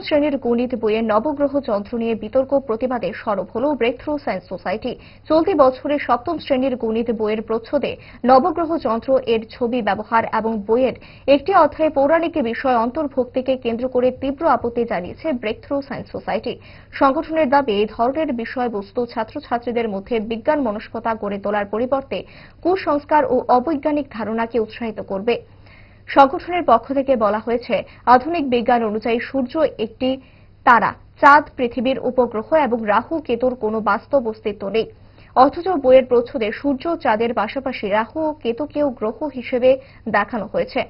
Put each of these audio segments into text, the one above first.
শ্রেণীর গণিত বইয়ের নবগ্রহ যন্ত্র নিয়ে বিতর্ক প্রতিবাদে সরব হল ব্রেক থ্রু সায়েন্স সোসাইটি। চলতি বছরে সপ্তম শ্রেণীর গণিত বইয়ের প্রচ্ছদে নবগ্রহ যন্ত্র এর ছবি ব্যবহার এবং বইয়ের একটি অধ্যায়ে পৌরাণিক বিষয় অন্তর্ভুক্তিকে কেন্দ্র করে তীব্র আপত্তি জানিয়েছে ব্রেক থ্রু সায়েন্স সোসাইটি। সংগঠনের দাবি, এই ধরনের বিষয়বস্তু ছাত্রছাত্রীদের মধ্যে বিজ্ঞান মনস্কতা গড়ে তোলার পরিবর্তে কুসংস্কার ও অবৈজ্ঞানিক ধারণাকে উৎসাহিত করবে। সংগঠনের পক্ষ থেকে বলা হয়েছে, আধুনিক বিজ্ঞান অনুযায়ী সূর্য একটি তারা, চাঁদ পৃথিবীর উপগ্রহ এবং রাহু কেতুর কোনো বাস্তব অস্তিত্ব নেই। অথচ বইয়ের প্রচ্ছদে সূর্য চাঁদের পাশাপাশি রাহু ও কেতুকেও গ্রহ হিসেবে দেখানো হয়েছে।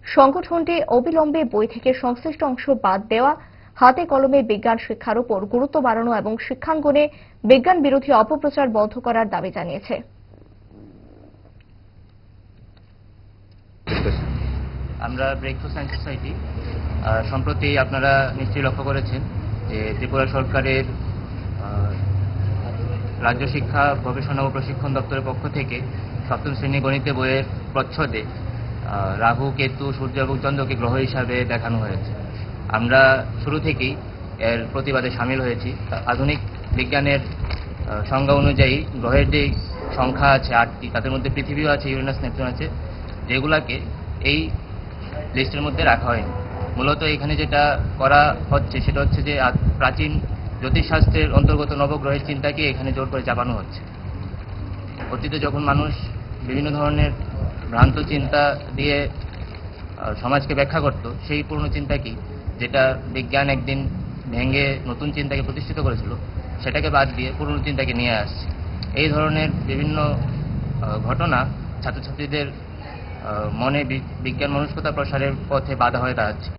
সংগঠনটি অবিলম্বে বই থেকে সংশ্লিষ্ট অংশ বাদ দেওয়া, হাতে কলমে বিজ্ঞান শিক্ষার উপর গুরুত্ব বাড়ানো এবং শিক্ষাঙ্গনে বিজ্ঞান বিরোধী অপপ্রচার বন্ধ করার দাবি জানিয়েছে। আমরা ব্রেক থ্রু সায়েন্স সোসাইটি সম্প্রতি আপনারা নিশ্চয়ই লক্ষ্য করেছেন যে ত্রিপুরা সরকারের রাজ্য শিক্ষা গবেষণা ও প্রশিক্ষণ দপ্তরের পক্ষ থেকে সপ্তম শ্রেণী গণিতে বইয়ের প্রচ্ছদে রাহু, কেতু, সূর্য এবং চন্দ্রকে গ্রহ হিসাবে দেখানো হয়েছে। আমরা শুরু থেকেই এর প্রতিবাদে সামিল হয়েছি। আধুনিক বিজ্ঞানের সংজ্ঞা অনুযায়ী গ্রহের যে সংখ্যা আছে 8টি, তাদের মধ্যে পৃথিবীও আছে, ইউরেনাস, নেপচুন আছে, যেগুলাকে এই লিস্টের মধ্যে রাখা হয়নি। মূলত এখানে যেটা করা হচ্ছে সেটা হচ্ছে যে প্রাচীন জ্যোতিষশাস্ত্রের অন্তর্গত নবগ্রহের চিন্তাকে এখানে জোর করে চাপানো হচ্ছে। অতীতে যখন মানুষ বিভিন্ন ধরনের ভ্রান্ত চিন্তা দিয়ে সমাজকে ব্যাখ্যা করত, সেই পুরনো চিন্তাকেই, যেটা বিজ্ঞান একদিন ভেঙে নতুন চিন্তাকে প্রতিষ্ঠিত করেছিল, সেটাকে বাদ দিয়ে পুরনো চিন্তাকে নিয়ে আসছে। এই ধরনের বিভিন্ন ঘটনা ছাত্রছাত্রীদের মনে বিজ্ঞান মনস্কতা প্রসারের পথে বাধা হয়ে দাঁড়াচ্ছে।